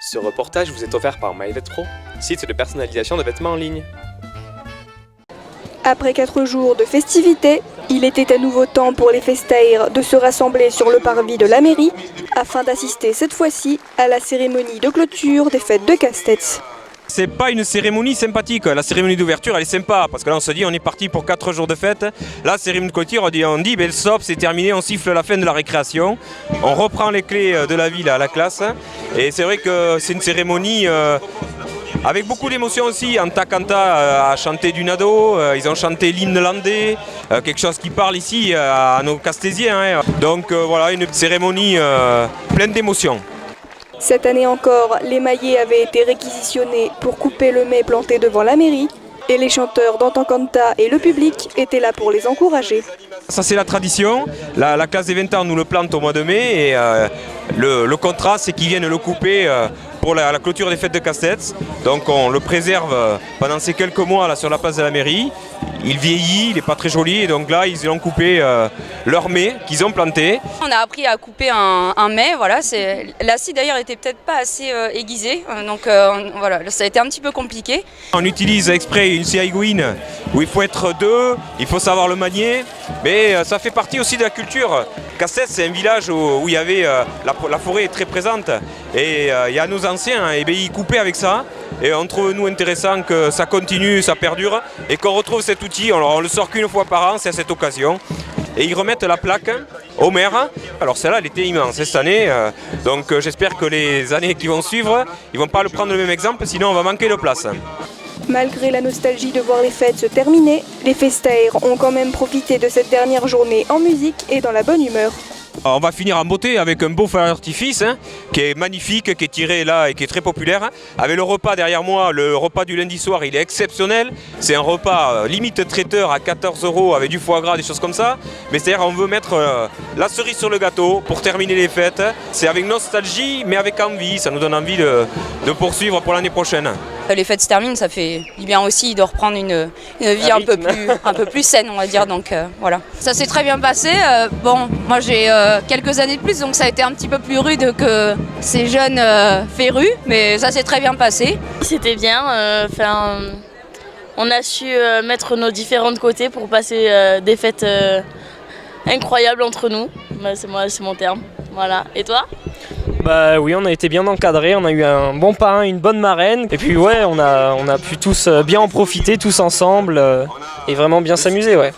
Ce reportage vous est offert par MyVetPro, site de personnalisation de vêtements en ligne. Après 4 jours de festivités, il était à nouveau temps pour les festaires de se rassembler sur le parvis de la mairie afin d'assister cette fois-ci à la cérémonie de clôture des fêtes de Casse-Tête. C'est pas une cérémonie sympathique, la cérémonie d'ouverture elle est sympa parce que là on se dit on est parti pour 4 jours de fête. La cérémonie de clôture on dit ben, stop, c'est terminé, on siffle la fin de la récréation, on reprend les clés de la ville à la classe et c'est vrai que c'est une cérémonie avec beaucoup d'émotion aussi. Anta Kanta a chanté du Nado, ils ont chanté l'hymne landais, quelque chose qui parle ici à nos Castésiens. Donc voilà, une cérémonie pleine d'émotions. Cette année encore, les maillets avaient été réquisitionnés pour couper le mai planté devant la mairie et les chanteurs d'Anta Kanta et le public étaient là pour les encourager. Ça c'est la tradition, la classe des 20 ans nous le plante au mois de mai et le contrat c'est qu'ils viennent le couper pour la clôture des fêtes de Casse-Tête. Donc on le préserve pendant ces quelques mois là sur la place de la mairie. Il vieillit, il n'est pas très joli et donc là ils ont coupé leur mai qu'ils ont planté. On a appris à couper un mai, voilà, la scie d'ailleurs était peut-être pas assez aiguisée, donc voilà, ça a été un petit peu compliqué. On utilise exprès une scie aiguine où il faut être deux, il faut savoir le manier, mais ça fait partie aussi de la culture. Casse-Tête c'est un village où il y avait, la forêt est très présente et il y a nos anciens, et bien, ils coupaient avec ça. Et on trouve nous intéressant que ça continue, ça perdure et qu'on retrouve cet outil. Alors on le sort qu'une fois par an, c'est à cette occasion. Et ils remettent la plaque au maire. Alors celle-là, elle était immense cette année. Donc j'espère que les années qui vont suivre, ils ne vont pas le prendre le même exemple, sinon on va manquer de place. Malgré la nostalgie de voir les fêtes se terminer, les festaires ont quand même profité de cette dernière journée en musique et dans la bonne humeur. On va finir en beauté avec un beau feu d'artifice qui est magnifique, qui est tiré là et qui est très populaire. Avec le repas derrière moi, le repas du lundi soir, il est exceptionnel. C'est un repas limite traiteur à 14 € avec du foie gras, des choses comme ça. Mais c'est-à-dire on veut mettre la cerise sur le gâteau pour terminer les fêtes. C'est avec nostalgie mais avec envie, ça nous donne envie de poursuivre pour l'année prochaine. Les fêtes se terminent, ça fait du bien aussi de reprendre une vie un peu plus saine, on va dire, donc voilà. Ça s'est très bien passé, bon, moi j'ai quelques années de plus, donc ça a été un petit peu plus rude que ces jeunes férus, mais ça s'est très bien passé. C'était bien, on a su mettre nos différents côtés pour passer des fêtes incroyables entre nous, c'est mon terme, voilà. Et toi ? Bah oui, on a été bien encadrés, on a eu un bon parrain, une bonne marraine. Et puis ouais, on a pu tous bien en profiter, tous ensemble, et vraiment bien s'amuser, ouais.